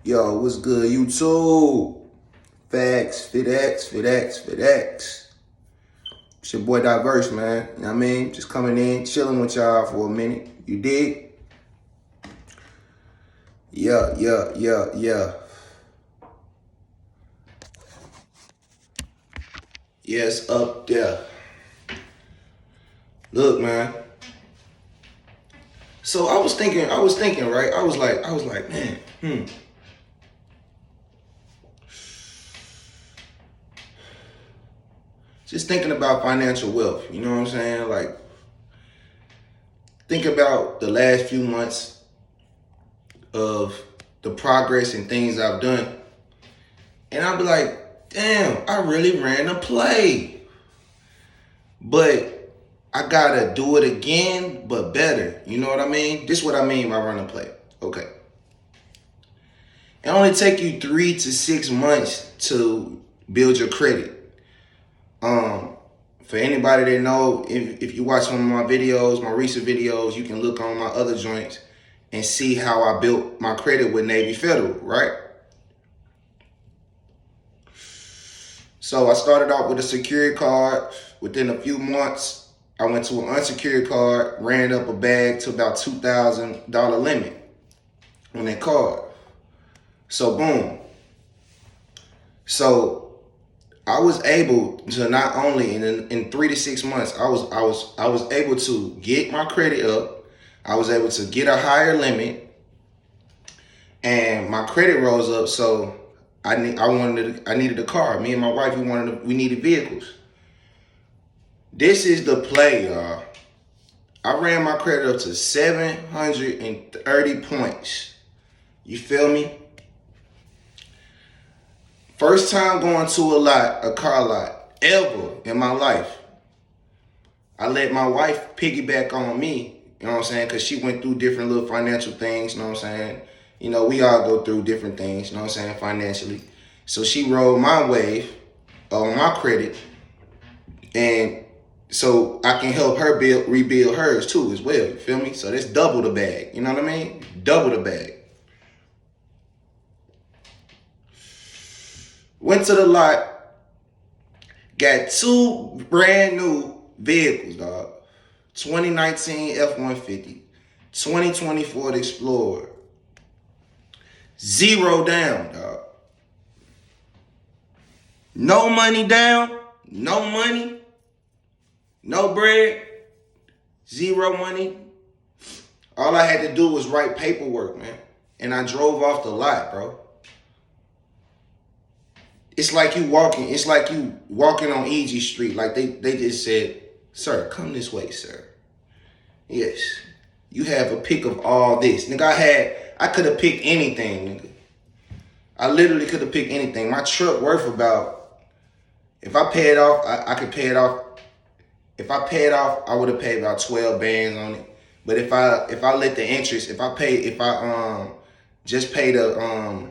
Yo, what's good, YouTube? Facts, FitX. It's your boy Diverse, man. You know what I mean? Just coming in, chilling with y'all for a minute. You dig? Yeah. Yes, up there. Look, man. So I was thinking, right? I was like, man, just thinking about financial wealth. You know what I'm saying? Like, think about the last few months of the progress and things I've done. And I'll be like, damn, I really ran a play. But I gotta do it again, but better. You know what I mean? This is what I mean by run a play. Okay. It only take you 3 to 6 months to build your credit. For anybody that know, if you watch some of my videos, my recent videos, you can look on my other joints and see how I built my credit with Navy Federal, right? So I started off with a secured card. Within a few months, I went to an unsecured card, ran up a bag to about $2,000 limit on that card. So boom. So I was able to not only in 3 to 6 months, I was able to get my credit up. I was able to get a higher limit, and my credit rose up. So I needed a car. Me and my wife, we needed vehicles. This is the play, y'all. I ran my credit up to 730 points. You feel me? First time going to a car lot, ever in my life. I let my wife piggyback on me, you know what I'm saying? Because she went through different little financial things, you know what I'm saying? You know, we all go through different things, you know what I'm saying, financially. So she rode my wave on my credit, and so I can help her rebuild hers too as well, you feel me? So that's double the bag, you know what I mean? Double the bag. Went to the lot, got 2 brand new vehicles, dog. 2019 F-150, 2020 Ford Explorer. 0 down, dog. No money down, no money, no bread, 0 money. All I had to do was write paperwork, man. And I drove off the lot, bro. It's like you walking on Easy Street. Like they just said, sir, come this way, sir. Yes. You have a pick of all this. Nigga, I could have picked anything, nigga. I literally could have picked anything. My truck worth about, if I pay it off, I could pay it off. If I pay it off, I would have paid about 12 bands on it. But if I let the interest, if I just pay the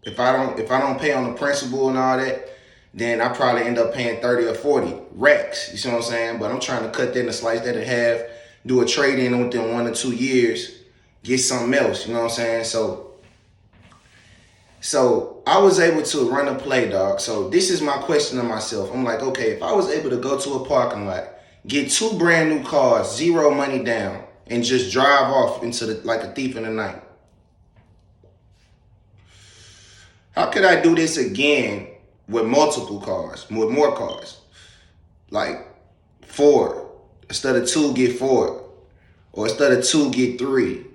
if I don't pay on the principal and all that, then I probably end up paying 30 or 40 racks. You see what I'm saying? But I'm trying to cut that and slice that in half, do a trade-in within 1 or 2 years, get something else. You know what I'm saying? So I was able to run a play, dog. So this is my question to myself. I'm like, okay, if I was able to go to a parking lot, get 2 brand new cars, 0 money down, and just drive off like a thief in the night, how could I do this again with multiple cars, with more cars? Like 4. Instead of 2, get 4. Or instead of 2, get 3.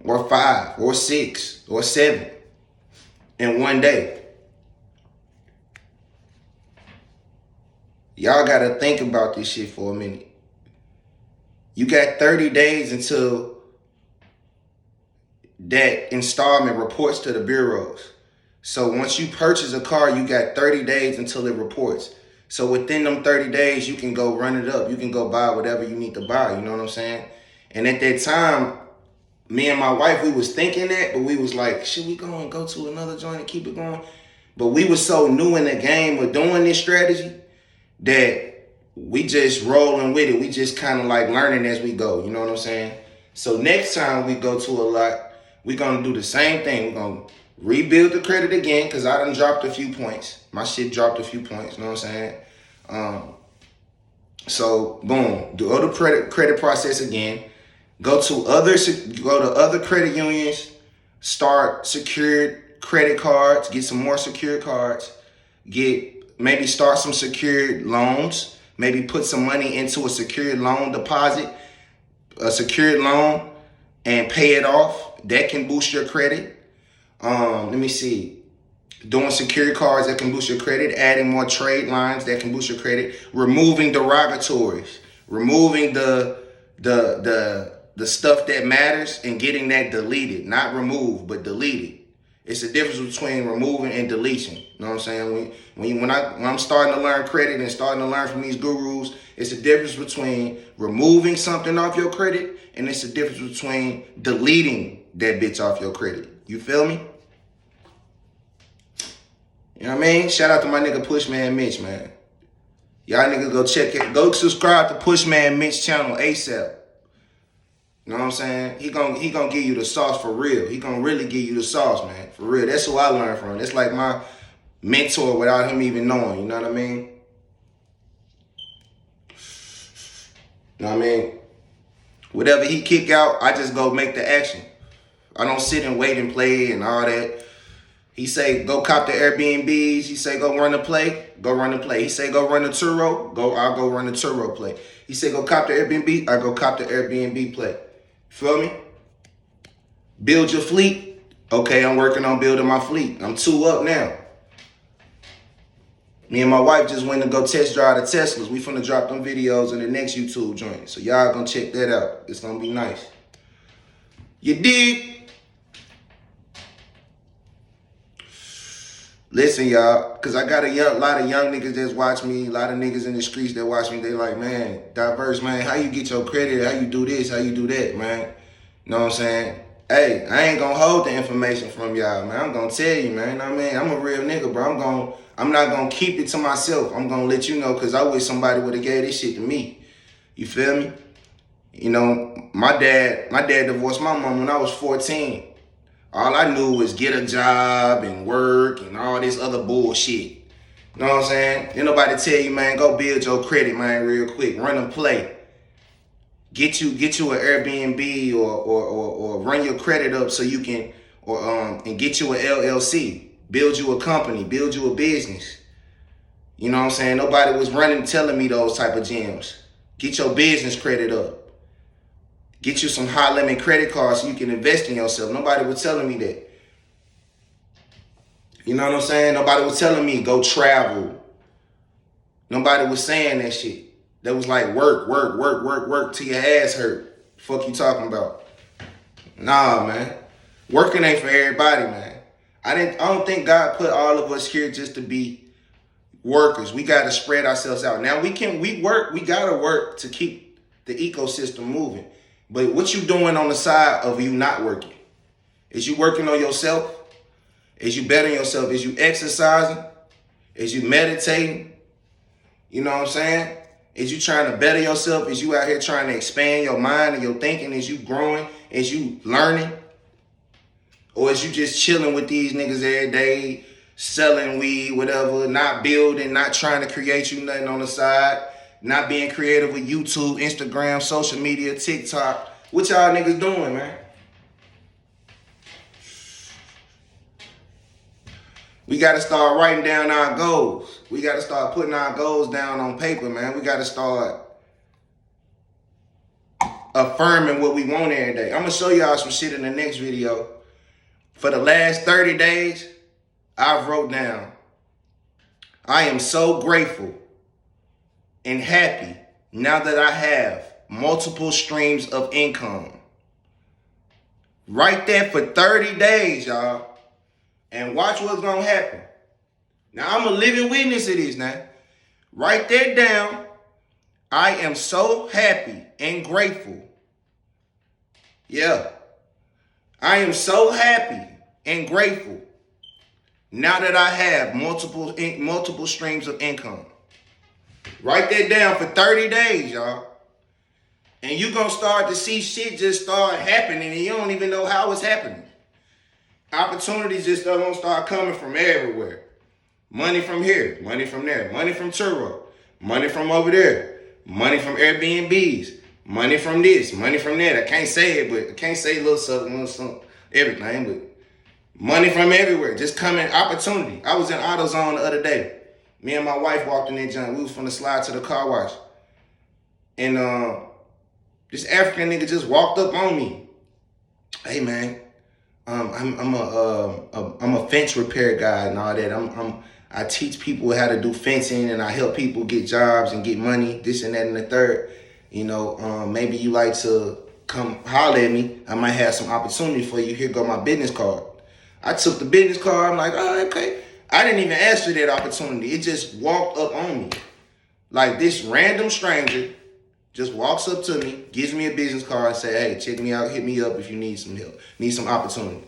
Or 5, or 6, or 7 in one day. Y'all gotta think about this shit for a minute. You got 30 days until that installment reports to the bureaus. So once you purchase a car, you got 30 days until it reports. So within them 30 days, you can go run it up. You can go buy whatever you need to buy. You know what I'm saying? And at that time, me and my wife, we was thinking that, but we was like, should we go and go to another joint and keep it going? But we was so new in the game of doing this strategy that we just rolling with it. We just kind of like learning as we go. You know what I'm saying? So next time we go to a lot, We're going to do the same thing. We're going to rebuild the credit again because I done dropped a few points. My shit dropped a few points, you know what I'm saying? So, boom, do other credit process again. Go to other credit unions, start secured credit cards, get some more secured cards, maybe start some secured loans, maybe put some money into a secured loan deposit, a secured loan, and pay it off. That can boost your credit. Let me see. Doing secured cards that can boost your credit, adding more trade lines that can boost your credit, removing derogatories, removing the stuff that matters and getting that deleted. Not removed, but deleted. It's the difference between removing and deletion. You know what I'm saying? When I'm starting to learn credit and starting to learn from these gurus, it's the difference between removing something off your credit and it's the difference between deleting that bitch off your credit. You feel me? You know what I mean? Shout out to my nigga Pushman Mitch, man. Y'all niggas go check it. Go subscribe to Pushman Mitch channel ASAP. You know what I'm saying? He gonna give you the sauce for real. He gonna really give you the sauce, man. For real. That's who I learned from. That's like my mentor without him even knowing. You know what I mean? You know what I mean? Whatever he kick out, I just go make the action. I don't sit and wait and play and all that. He say, go cop the Airbnbs. He say, go run the play. Go run the play. He say, go run the Turo. I'll go run the Turo play. He say, go cop the Airbnb. I go cop the Airbnb play. Feel me? Build your fleet. Okay, I'm working on building my fleet. I'm 2 up now. Me and my wife just went to go test drive the Teslas. We finna drop them videos in the next YouTube joint. So y'all gonna check that out. It's gonna be nice. You dig? Listen, y'all, because I got a lot of young niggas that watch me, a lot of niggas in the streets that watch me, they like, man, Diverse, man, how you get your credit? How you do this? How you do that, man? You know what I'm saying? Hey, I ain't gonna hold the information from y'all, man. I'm gonna tell you, man. You know what I mean? I'm a real nigga, bro. I'm not gonna keep it to myself. I'm gonna let you know because I wish somebody would have gave this shit to me. You feel me? You know, my dad divorced my mom when I was 14. All I knew was get a job and work and all this other bullshit. You know what I'm saying? Ain't nobody tell you, man, go build your credit, man, real quick. Run and play. Get you an Airbnb or run your credit up so you can and get you an LLC. Build you a company, build you a business. You know what I'm saying? Nobody was telling me those type of gems. Get your business credit up. Get you some high limit credit cards so you can invest in yourself. Nobody was telling me that. You know what I'm saying? Nobody was telling me go travel. Nobody was saying that shit. That was like work till your ass hurt. Fuck you talking about? Nah, man. Working ain't for everybody, man. I don't think God put all of us here just to be workers. We gotta spread ourselves out. Now we gotta work to keep the ecosystem moving. But what you doing on the side of you not working? Is you working on yourself? Is you bettering yourself? Is you exercising? Is you meditating? You know what I'm saying? Is you trying to better yourself? Is you out here trying to expand your mind and your thinking? Is you growing? Is you learning? Or is you just chilling with these niggas every day, selling weed, whatever, not building, not trying to create you nothing on the side? Not being creative with YouTube, Instagram, social media, TikTok. What y'all niggas doing, man? We got to start writing down our goals. We got to start putting our goals down on paper, man. We got to start affirming what we want every day. I'm going to show y'all some shit in the next video. For the last 30 days, I've wrote down, I am so grateful and happy now that I have multiple streams of income. Write that for 30 days, y'all. And watch what's going to happen. Now, I'm a living witness of this now. Write that down. I am so happy and grateful. Yeah. I am so happy and grateful now that I have multiple streams of income. Write that down for 30 days, y'all. And you're going to start to see shit just start happening and you don't even know how it's happening. Opportunities just don't start coming from everywhere. Money from here, money from there, money from Turo, money from over there, money from Airbnbs, money from this, money from that. I can't say it, but I can't say little something, everything, but money from everywhere. Just coming, opportunity. I was in AutoZone the other day. Me and my wife walked in there, John. We was finna slide to the car wash. And this African nigga just walked up on me. Hey man, I'm a fence repair guy and all that. I teach people how to do fencing and I help people get jobs and get money, this and that and the third. You know, maybe you like to come holler at me. I might have some opportunity for you. Here go my business card. I took the business card. I'm like, oh, okay. I didn't even ask for that opportunity. It just walked up on me. Like this random stranger just walks up to me, gives me a business card, and say, hey, check me out, hit me up if you need some help, need some opportunity.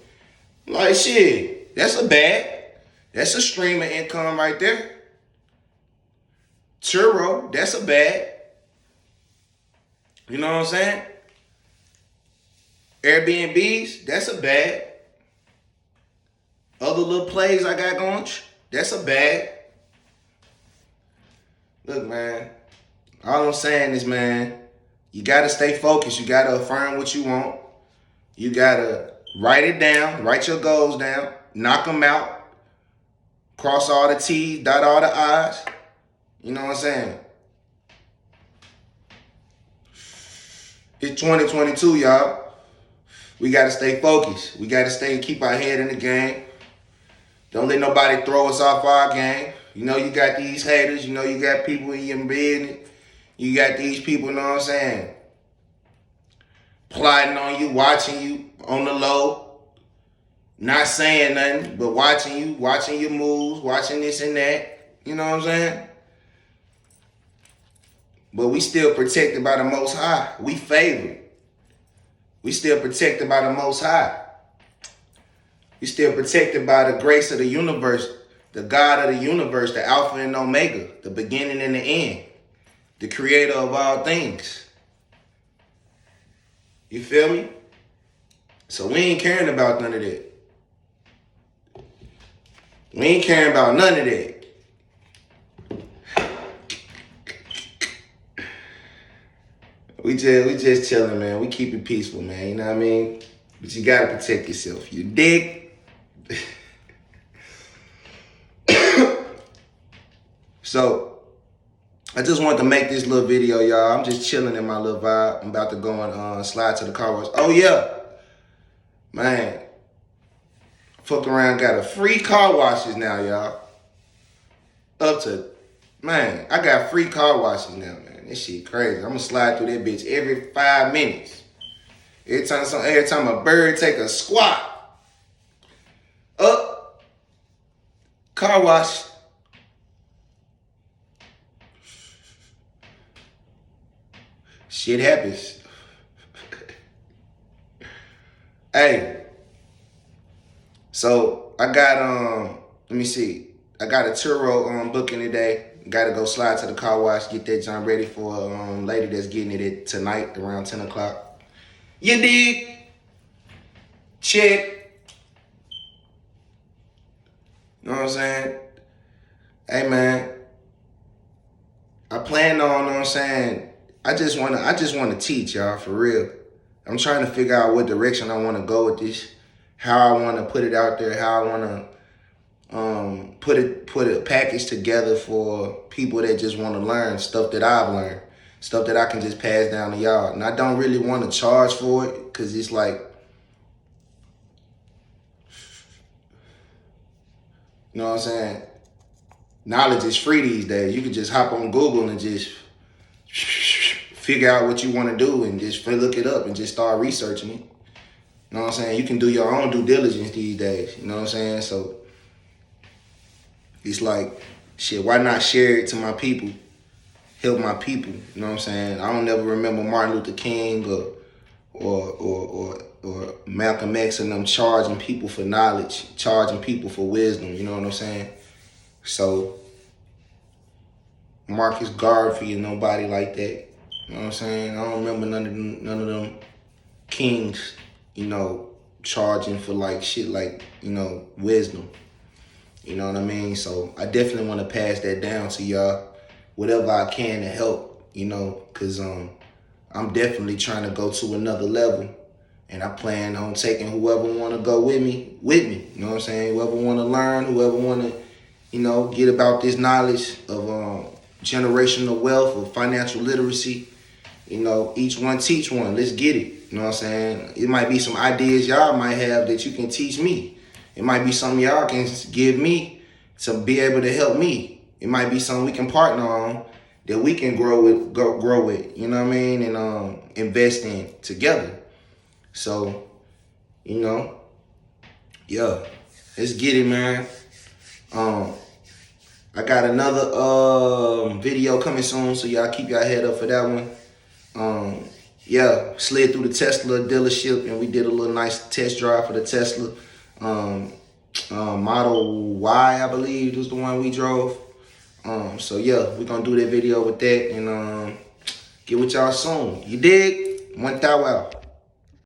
Like, shit, that's a bag. That's a stream of income right there. Turo, that's a bag. You know what I'm saying? Airbnbs, that's a bag. Other little plays I got going, that's a bag. Look, man, all I'm saying is, man, you got to stay focused. You got to affirm what you want. You got to write it down, write your goals down, knock them out, cross all the T's, dot all the I's. You know what I'm saying? It's 2022, y'all. We got to stay focused. We got to keep our head in the game. Don't let nobody throw us off our game. You know you got these haters. You know you got people in your business. You got these people, you know what I'm saying, plotting on you, watching you on the low, not saying nothing, but watching you, watching your moves, watching this and that. You know what I'm saying? But we still protected by the Most High. We favored. We still protected by the Most High. We still protected by the grace of the universe, the God of the universe, the Alpha and Omega, the beginning and the end, the creator of all things. You feel me? So we ain't caring about none of that. We ain't caring about none of that. We just chilling, man. We keep it peaceful, man. You know what I mean? But you gotta protect yourself. You dig? So, I just wanted to make this little video, y'all. I'm just chilling in my little vibe. I'm about to go and slide to the car wash. Oh, yeah. Man. Fuck around, got a free car washes now, y'all. Up to, man, I got free car washes now, man. This shit crazy. I'm gonna slide through that bitch every 5 minutes. Every time a bird take a squat, up, car wash. Shit happens. Hey, so I got let me see. I got a Turo booking today. Got to go slide to the car wash, get that joint ready for a lady that's getting it tonight around 10 o'clock. You dig? Check. You know what I'm saying? Hey man, I plan on, you know what I'm saying, I just wanna teach y'all for real. I'm trying to figure out what direction I wanna go with this, how I wanna put it out there, how I wanna put a package together for people that just wanna learn stuff that I've learned, stuff that I can just pass down to y'all. And I don't really wanna charge for it, cause it's like, you know what I'm saying? Knowledge is free these days. You can just hop on Google and just figure out what you want to do and just look it up and just start researching it. You know what I'm saying? You can do your own due diligence these days. You know what I'm saying? So it's like, shit, why not share it to my people? Help my people. You know what I'm saying? I don't never remember Martin Luther King or Malcolm X and them charging people for knowledge, charging people for wisdom. You know what I'm saying? So Marcus Garvey and nobody like that. You know what I'm saying? I don't remember none of them kings, you know, charging for like shit like, you know, wisdom. You know what I mean? So I definitely want to pass that down to y'all, whatever I can to help, you know, because I'm definitely trying to go to another level. And I plan on taking whoever want to go with me. You know what I'm saying? Whoever want to learn, whoever want to, you know, get about this knowledge of generational wealth or financial literacy. You know, each one teach one. Let's get it. You know what I'm saying? It might be some ideas y'all might have that you can teach me. It might be something y'all can give me to be able to help me. It might be something we can partner on that we can grow with. You know what I mean? And invest in together. So, you know, yeah, let's get it, man. I got another video coming soon, so y'all keep y'all head up for that one. Yeah, slid through the Tesla dealership and we did a little nice test drive for the Tesla. Model Y, I believe, was the one we drove. So yeah, we're gonna do that video with that and get with y'all soon. You dig? 1,000 out.